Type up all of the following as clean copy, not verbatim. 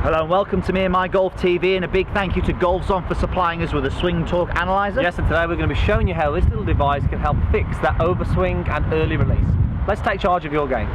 Hello and welcome to Me and My Golf TV, and a big thank you to Golfzone for supplying us with a Swingtalk analyzer. Yes, and today we're going to be showing you how this little device can help fix that overswing and early release. Let's take charge of your game.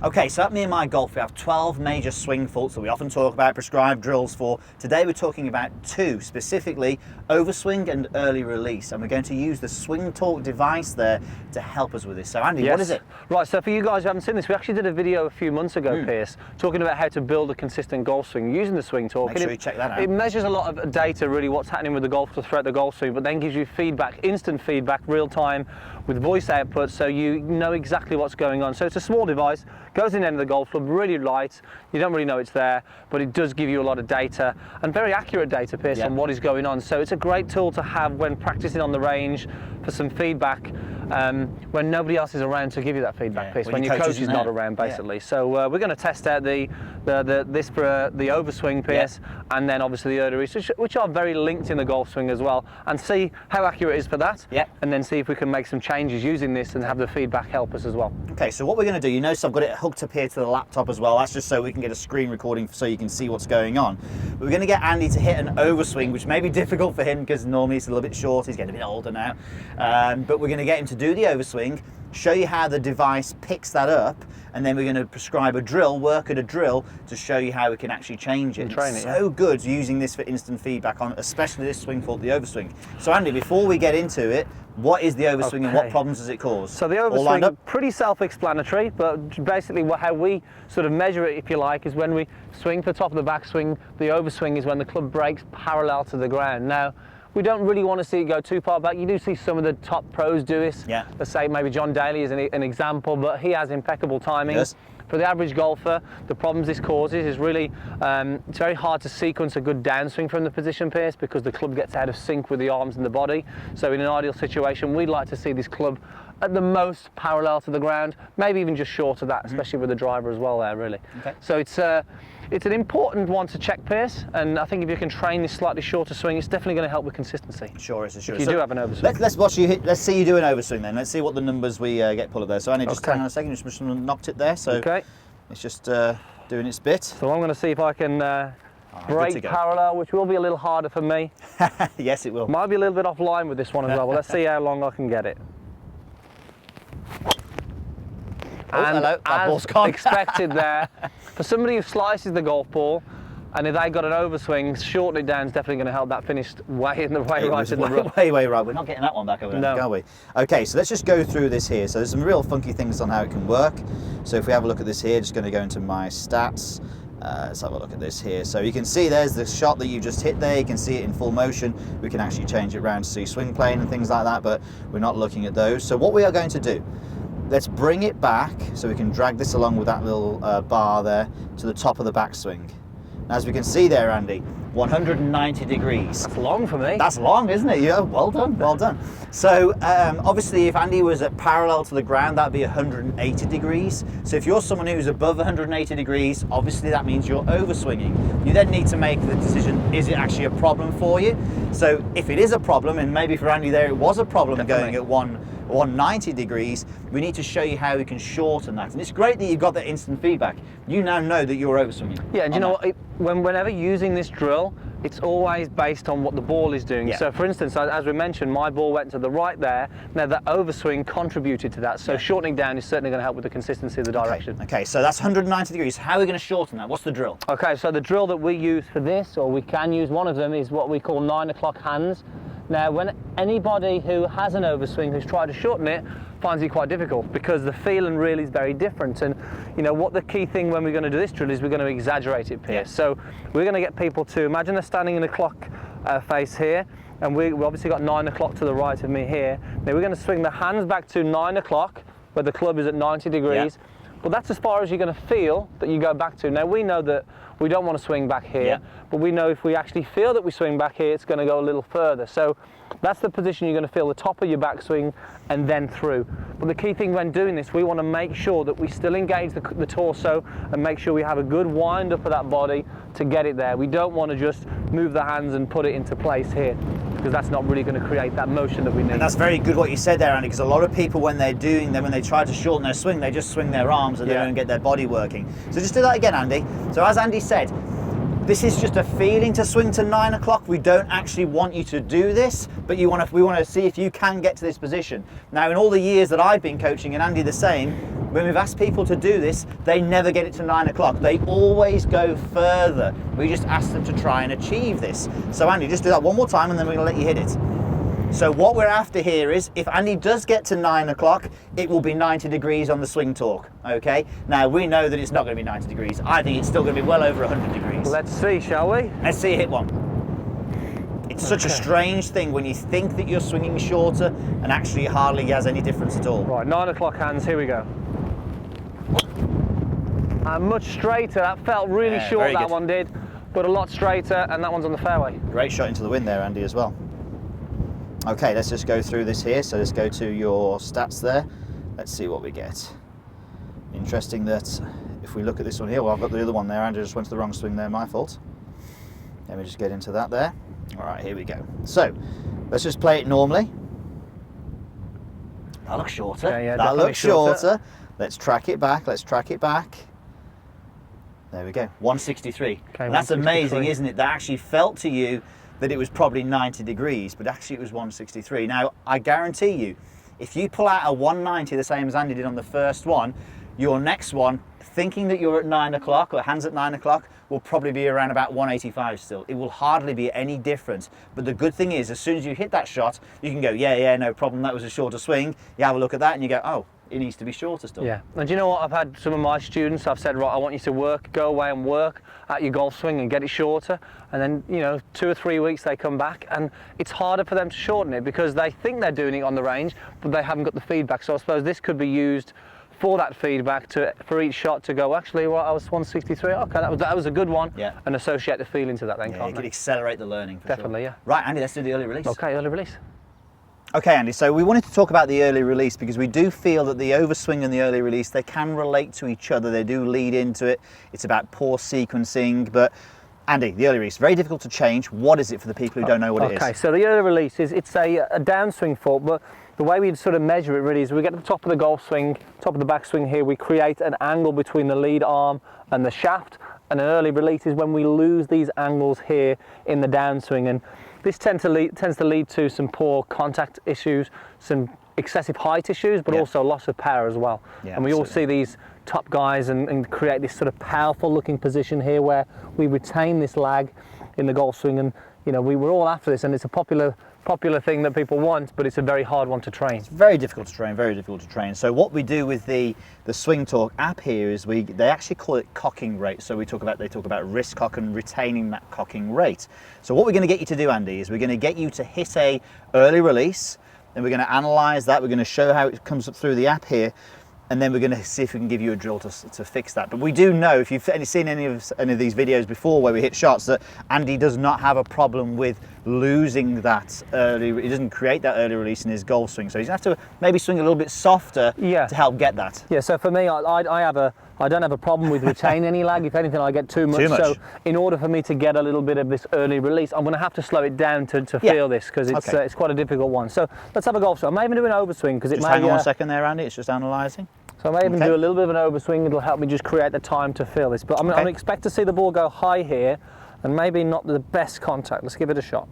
Okay, so at Me and My Golf we have 12 major swing faults that we often talk about, prescribed drills for. Today we're talking about two, specifically overswing and early release, and we're going to use the Swingtalk device there to help us with this. So Andy, what is it? Right, so for you guys who haven't seen this, we actually did a video a few months ago, Pierce, talking about how to build a consistent golf swing using the Swingtalk. Make sure you check that out. It measures a lot of data, really, what's happening with the golf throughout the golf swing, but then gives you feedback, instant feedback, real time, with voice output, so you know exactly what's going on. So it's a small device, goes in the end of the golf club, really light, you don't really know it's there, but it does give you a lot of data, and very accurate data, Pierce, on what is going on. So it's a great tool to have when practicing on the range for some feedback, when nobody else is around to give you that feedback, Pierce, when your coach is not around, basically. So we're going to test out this for the overswing, Pierce, and then obviously the early release, which are very linked in the golf swing as well, and see how accurate it is for that, and then see if we can make some changes using this and have the feedback help us as well. Okay, so what we're going to do, you notice I've got it hooked up here to the laptop as well. That's just so we can get a screen recording so you can see what's going on. But we're going to get Andy to hit an overswing, which may be difficult for him because normally he's a little bit short, he's getting a bit older now. But we're going to get him to do the overswing, show you how the device picks that up, and then we're going to prescribe a drill, work at a drill to show you how we can actually change it. It's so good using this for instant feedback on, especially this swing fault, the overswing. So Andy, before we get into it, what is the overswing and what problems does it cause? So the overswing, pretty self-explanatory, but basically how we sort of measure it, if you like, is when we swing for the top of the backswing. The overswing is when the club breaks parallel to the ground. Now, we don't really want to see it go too far back. You do see some of the top pros do this. Let's say maybe John Daly is an example, but he has impeccable timing. For the average golfer, the problems this causes is really, it's very hard to sequence a good downswing from the position, Pierce, because the club gets out of sync with the arms and the body. So in an ideal situation, we'd like to see this club at the most parallel to the ground, maybe even just short of that, especially with the driver as well there, really. So it's an important one to check, Pierce, and I think if you can train this slightly shorter swing, it's definitely going to help with consistency. Sure is, sure. If you do have an overswing. Let's watch you hit. Let's see you do an overswing then. Let's see what the numbers we get pulled up there. So Andy, just hang on a second, just knocked it there. So it's just doing its bit. So I'm going to see if I can break parallel, which will be a little harder for me. Yes, it will. Might be a little bit offline with this one as well, but let's see how long I can get it. And hello. That ball's gone. Expected there, for somebody who slices the golf ball, and if they got an overswing, shortening it down is definitely going to help that finish way right in the rough. Way right. We're not getting that one back over there, are we? Okay, so let's just go through this here. So there's some real funky things on how it can work. So if we have a look at this here, just going to go into my stats. Let's have a look at this here. So you can see there's the shot that you just hit there. You can see it in full motion. We can actually change it around to see swing plane and things like that, but we're not looking at those. So what we are going to do, let's bring it back so we can drag this along with that little bar there to the top of the backswing. As we can see there, Andy, 190 degrees. That's long for me. That's long, isn't it? Yeah, well done, well done. So obviously if Andy was at parallel to the ground, that'd be 180 degrees. So if you're someone who's above 180 degrees, obviously that means you're overswinging. You then need to make the decision, is it actually a problem for you? So if it is a problem, and maybe for Andy there it was a problem going at 190 degrees, we need to show you how we can shorten that. And it's great that you've got that instant feedback. You now know that you're overswinging. Yeah, and you know what? Whenever using this drill, it's always based on what the ball is doing. So for instance, as we mentioned, my ball went to the right there. Now that overswing contributed to that. So shortening down is certainly going to help with the consistency of the direction. Okay, so that's 190 degrees. How are we going to shorten that? What's the drill? Okay, so the drill that we use for this, or we can use one of them, is what we call 9 o'clock hands. Now, when anybody who has an overswing who's tried to shorten it finds it quite difficult because the feeling really is very different. And you know what the key thing when we're going to do this drill is we're going to exaggerate it, Pierce. So we're going to get people to imagine they're standing in the clock face here, and we've obviously got 9 o'clock to the right of me here. Now we're going to swing the hands back to 9 o'clock where the club is at 90 degrees. But that's as far as you're going to feel that you go back to. Now we know that we don't want to swing back here, but we know if we actually feel that we swing back here, it's going to go a little further. So that's the position you're going to feel the top of your backswing and then through. But the key thing when doing this, we want to make sure that we still engage the torso and make sure we have a good wind up of that body to get it there. We don't want to just move the hands and put it into place here. because that's not really going to create that motion that we need. And that's very good what you said there, Andy, because a lot of people, when they're doing them, when they try to shorten their swing, they just swing their arms and they don't get their body working. So just do that again, Andy. So as Andy said, this is just a feeling to swing to 9 o'clock. We don't actually want you to do this, but we want to see if you can get to this position. Now, in all the years that I've been coaching, and Andy the same, when we've asked people to do this, they never get it to 9 o'clock. They always go further. We just ask them to try and achieve this. So Andy, just do that one more time and then we're going to let you hit it. So what we're after here is, if Andy does get to 9 o'clock, it will be 90 degrees on the Swingtalk, okay? Now, we know that it's not going to be 90 degrees. I think it's still going to be well over 100 degrees. Let's see, shall we? Let's see you hit one. It's such a strange thing when you think that you're swinging shorter and actually it hardly has any difference at all. Right, 9 o'clock hands, here we go. And much straighter, that felt really short, that one did, but a lot straighter, and that one's on the fairway. Great shot into the wind there, Andy, as well. Okay, let's just go through this here. So let's go to your stats there. Let's see what we get. Interesting that if we look at this one here, well, I've got the other one there. Andrew just went to the wrong swing there, my fault. Let me just get into that there. All right, here we go. So let's just play it normally. That looks shorter. That looks shorter. Let's track it back. Let's track it back. There we go. 163. Okay, and that's amazing, isn't it? That actually felt to you that it was probably 90 degrees, but actually it was 163. Now, I guarantee you, if you pull out a 190, the same as Andy did on the first one, your next one, thinking that you're at 9 o'clock or hands at 9 o'clock, will probably be around about 185 still. It will hardly be any different. But the good thing is, as soon as you hit that shot, you can go, yeah, no problem, that was a shorter swing. You have a look at that and you go, oh, it needs to be shorter still. Yeah, and do you know what? I've had some of my students, I've said, right, I want you to go away and work at your golf swing and get it shorter. And then, 2 or 3 weeks they come back and it's harder for them to shorten it because they think they're doing it on the range, but they haven't got the feedback. So I suppose this could be used for that feedback for each shot to go, actually, well, I was 163, okay, that was a good one, and associate the feeling to that then, can't you could accelerate the learning for Definitely, sure. Right, Andy, let's do the early release. Okay, early release. Okay, Andy, so we wanted to talk about the early release because we do feel that the overswing and the early release, they can relate to each other. They do lead into it. It's about poor sequencing, but Andy, the early release, very difficult to change. What is it for the people who don't know what it is? Okay, so the early release it's a downswing fault, but the way we sort of measure it really is we get to the top of the golf swing, top of the backswing here, we create an angle between the lead arm and the shaft, and an early release is when we lose these angles here in the downswing, and this tends to lead to some poor contact issues, some excessive height issues, but also loss of power as well. And we all see these top guys and create this sort of powerful looking position here where we retain this lag in the golf swing, and we were all after this, and it's a popular thing that people want, but it's a very hard one to train. It's very difficult to train, very difficult to train. So what we do with the Swingtalk app here is they actually call it cocking rate. So they talk about wrist cock and retaining that cocking rate. So what we're going to get you to do, Andy, is we're going to get you to hit a early release, and we're going to analyze that. We're going to show how it comes up through the app here, and then we're going to see if we can give you a drill to fix that. But we do know, if you've seen any of these videos before where we hit shots, that Andy does not have a problem with losing that early. He doesn't create that early release in his golf swing, so he's going to have to maybe swing a little bit softer to help get that. Yeah. So for me, I don't have a problem with retaining any lag. If anything, I get too much. So in order for me to get a little bit of this early release, I'm going to have to slow it down to feel this, because it's quite a difficult one. So let's have a golf swing. I may even do an overswing because it may. Hang on 1 second there, Andy. It's just analysing. So I may even do a little bit of an overswing. It'll help me just create the time to feel this. But I'm going to expect to see the ball go high here, and maybe not the best contact. Let's give it a shot.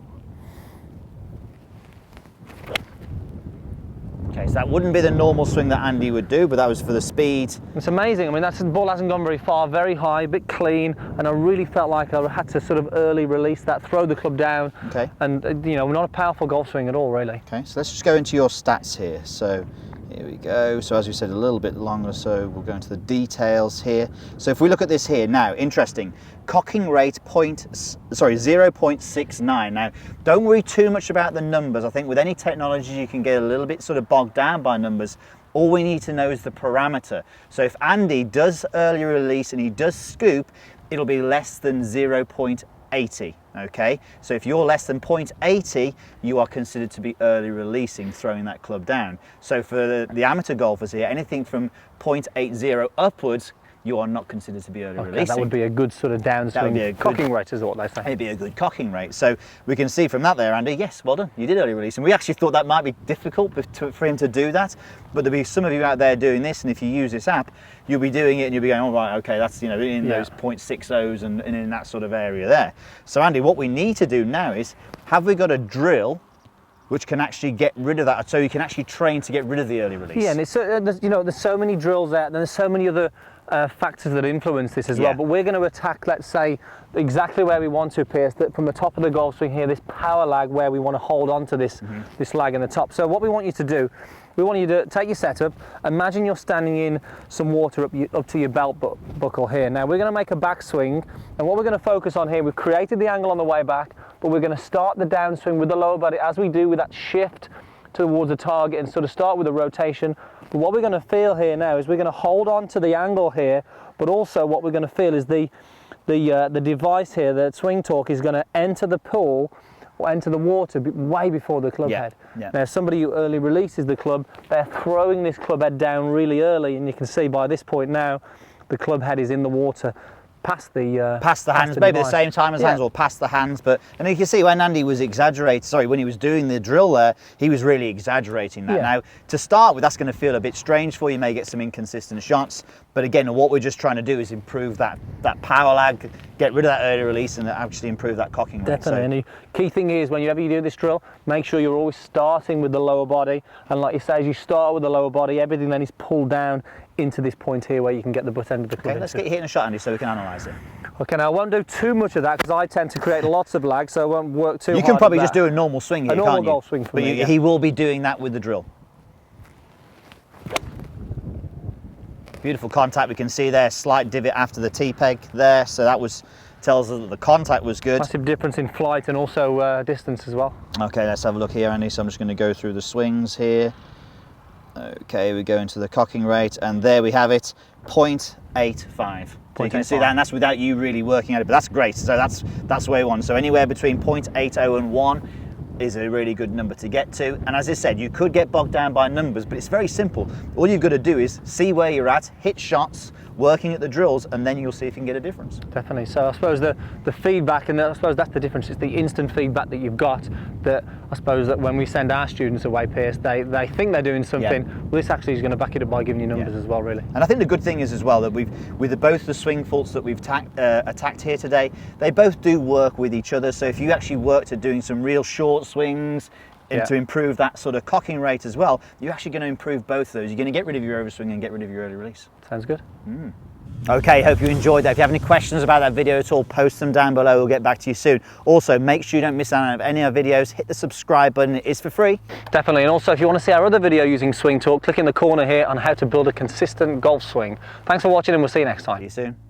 Okay, so that wouldn't be the normal swing that Andy would do, but that was for the speed. It's amazing. I mean, the ball hasn't gone very far, very high, a bit clean, and I really felt like I had to sort of early release that, throw the club down. Okay. And, not a powerful golf swing at all, really. Okay, so let's just go into your stats here. So here we go. So as we said, a little bit longer, so we'll go into the details here. So if we look at this here now, interesting. Cocking rate 0.69. Now, don't worry too much about the numbers. I think with any technology you can get a little bit sort of bogged down by numbers. All we need to know is the parameter. So if Andy does early release and he does scoop, it'll be less than 0.80. Okay, so if you're less than 0.80, you are considered to be early releasing, throwing that club down. So for the amateur golfers here, anything from 0.80 upwards you are not considered to be early Okay, releasing. that would be a good sort of downswing cocking rate, is what they say. It'd be a good cocking rate. So we can see from that there, Andy, yes, well done, you did early release. And we actually thought that might be difficult for him to do that, but there'll be some of you out there doing this, and if you use this app, you'll be doing it and you'll be going, all right, okay, that's, you know, in those 0.60s and in that sort of area there. So Andy, what we need to do now is, have we got a drill which can actually get rid of that, so you can actually train to get rid of the early release? Yeah, and it's, you know, there's so many drills out, and there's so many other factors that influence this as well, but we're going to attack, let's say, exactly where we want to, Pierce, that from the top of the golf swing here, this power lag, where we want to hold on to this, this lag in the top. So what we want you to do, we want you to take your setup, imagine you're standing in some water up to your belt buckle here. Now we're going to make a backswing, and what we're going to focus on here, we've created the angle on the way back, but we're going to start the downswing with the lower body, as we do with that shift towards the target, and sort of start with a rotation. But what we're going to feel here now is we're going to hold on to the angle here, but also what we're going to feel is the device here, the Swingtalk, is going to enter the pool or enter the water way before the club head. Now somebody who early releases the club, they're throwing this club head down really early, and you can see by this point now the club head is in the water past the hands, maybe the same time as hands, or past the hands. But, and you can see when Andy was when he was doing the drill there, he was really exaggerating that. Now to start with, that's going to feel a bit strange for you, you may get some inconsistent shots, but again, what we're just trying to do is improve that power lag, get rid of that early release, and actually improve that cocking rate. Definitely. And the key thing is, whenever you do this drill, make sure you're always starting with the lower body, and like you say, as you start with the lower body, everything then is pulled down into this point here where you can get the butt end of the club. Okay, let's get you hitting a shot, Andy, so we can analyse it. Okay, now I won't do too much of that because I tend to create lots of lag, so I won't work too hard. You can probably just do a normal swing here, can't you? A normal golf swing for me, he will be doing that with the drill. Beautiful contact, we can see there, slight divot after the T-peg there, so that tells us that the contact was good. Massive difference in flight and also distance as well. Okay, let's have a look here, Andy, so I'm just going to go through the swings here. Okay, we go into the cocking rate, and there we have it, 0.85. So you can see that, and that's without you really working at it, but that's great. So that's where we want. So anywhere between 0.80 and 1 is a really good number to get to. And as I said, you could get bogged down by numbers, but it's very simple. All you've got to do is see where you're at, hit shots, working at the drills, and then you'll see if you can get a difference. Definitely. So I suppose the feedback, and I suppose that's the difference, it's the instant feedback that you've got, that I suppose that when we send our students away, Pierce, they think they're doing something. Well, this actually is going to back it up by giving you numbers as well, really. And I think the good thing is as well that with both the swing faults that we've attacked here today, they both do work with each other. So if you actually worked at doing some real short swings, and to improve that sort of cocking rate as well, you're actually going to improve both of those. You're going to get rid of your overswing and get rid of your early release. Sounds good. Okay, hope you enjoyed that. If you have any questions about that video at all, post them down below. We'll get back to you soon. Also, make sure you don't miss out on any of our videos. Hit the subscribe button. It is for free. Definitely. And also, if you want to see our other video using Swingtalk, click in the corner here on how to build a consistent golf swing. Thanks for watching, and we'll see you next time. See you soon.